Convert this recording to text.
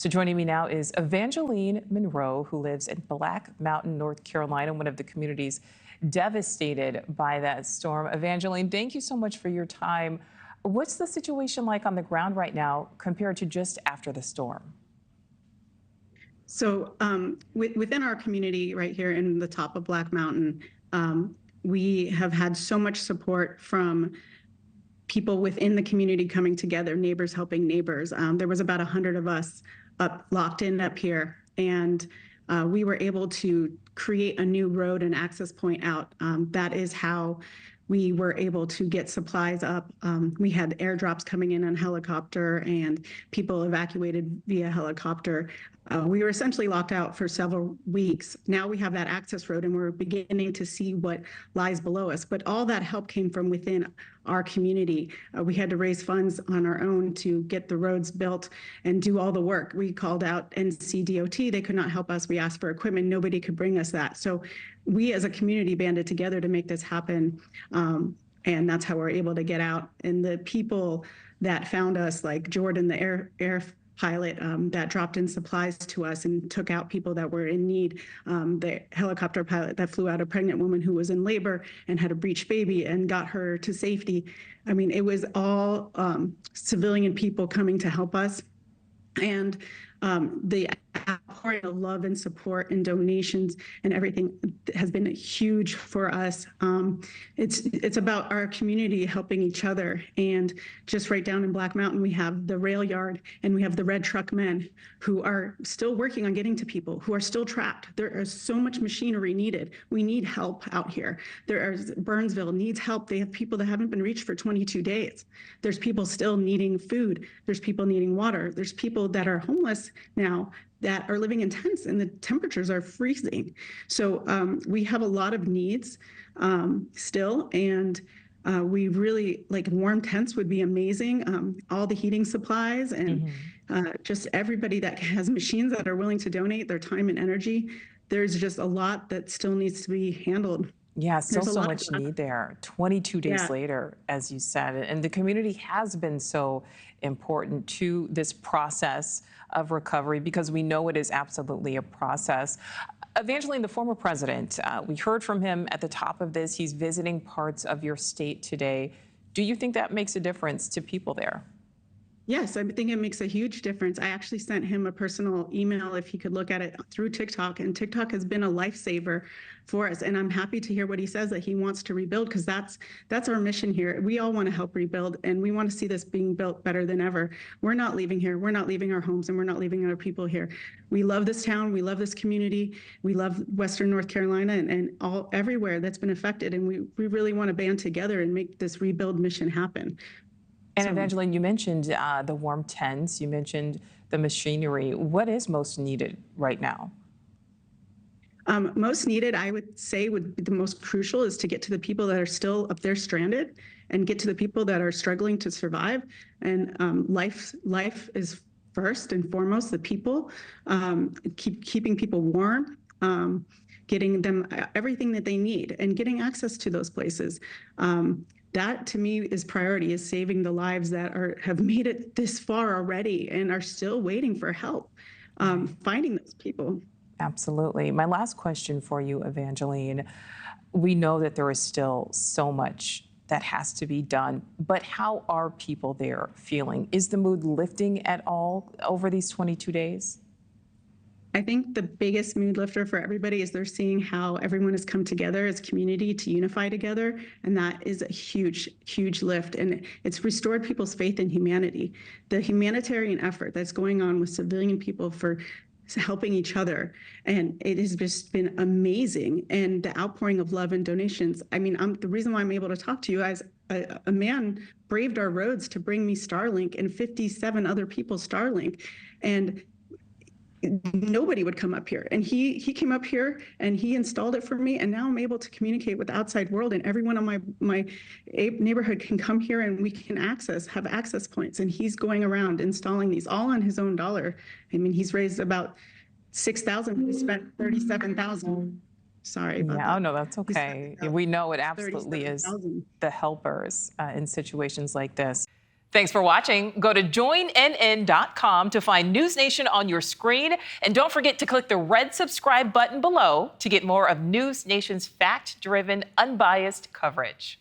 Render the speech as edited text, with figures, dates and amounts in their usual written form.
So joining me now is Evangeline Monroe, who lives in Black Mountain, North Carolina, one of the communities devastated by that storm. Evangeline, thank you so much for your time. What's the situation like on the ground right now compared to just after the storm? So within our community right here in the top of Black Mountain, we have had so much support from people within the community coming together, neighbors helping neighbors. There was about 100 of us locked in up here, and we were able to create a new road and access point out. That is how we were able to get supplies up. We had airdrops coming in on helicopter and people evacuated via helicopter. We were essentially locked out for several weeks. Now we have that access road and we're beginning to see what lies below us. But all that help came from within our community. We had to raise funds on our own to get the roads built and do all the work. We called out NCDOT. They could not help us. We asked for equipment. Nobody could bring us that. So we as a community banded together to make this happen. And that's how we're able to get out. And the people that found us, like Jordan, the air pilot that dropped in supplies to us and took out people that were in need, the helicopter pilot that flew out a pregnant woman who was in labor and had a breech baby and got her to safety. I mean, it was all civilian people coming to help us. And the outpouring of love and support and donations and everything has been huge for us. It's about our community helping each other. And just right down in Black Mountain, we have the rail yard and we have the red truck men who are still working on getting to people who are still trapped. There is so much machinery needed. We need help out here. Burnsville needs help. They have people that haven't been reached for 22 days. There's people still needing food. There's people needing water. There's people that are homeless now that are living in tents and the temperatures are freezing. So we have a lot of needs still, and we really like warm tents would be amazing. All the heating supplies and just everybody that has machines that are willing to donate their time and energy. There's just a lot that still needs to be handled. Yeah, still so much need there. 22 days later, as you said, and the community has been so important to this process of recovery because we know it is absolutely a process. Evangeline, the former president, we heard from him at the top of this. He's visiting parts of your state today. Do you think that makes a difference to people there? Yes, I think it makes a huge difference. I actually sent him a personal email if he could look at it through TikTok, and TikTok has been a lifesaver for us. And I'm happy to hear what he says, that he wants to rebuild, because that's our mission here. We all want to help rebuild, and we want to see this being built better than ever. We're not leaving here. We're not leaving our homes, and we're not leaving our people here. We love this town. We love this community. We love Western North Carolina and everywhere that's been affected. And we really want to band together and make this rebuild mission happen. And Evangeline, you mentioned the warm tents, you mentioned the machinery. What is most needed right now? Most needed, I would say, would be the most crucial is to get to the people that are still up there stranded and get to the people that are struggling to survive. And life is first and foremost, the people, keeping people warm, getting them everything that they need and getting access to those places. That to me is priority, is saving the lives that have made it this far already and are still waiting for help, finding those people. Absolutely. My last question for you, Evangeline, we know that there is still so much that has to be done, but how are people there feeling? Is the mood lifting at all over these 22 days? I think the biggest mood lifter for everybody is they're seeing how everyone has come together as community to unify together. And that is a huge, huge lift. And it's restored people's faith in humanity. The humanitarian effort that's going on with civilian people for helping each other. And it has just been amazing. And the outpouring of love and donations. I mean, the reason why I'm able to talk to you as a man braved our roads to bring me Starlink and 57 other people Starlink. And nobody would come up here, and he came up here and he installed it for me, and now I'm able to communicate with the outside world, and everyone in my neighborhood can come here and we can have access points. And he's going around installing these all on his own dollar. I mean, he's raised about $6,000. He spent $37,000. Sorry about that. Oh, no, that's okay. We know it absolutely is the helpers in situations like this. Thanks for watching. Go to joinnn.com to find News Nation on your screen. And don't forget to click the red subscribe button below to get more of News Nation's fact-driven, unbiased coverage.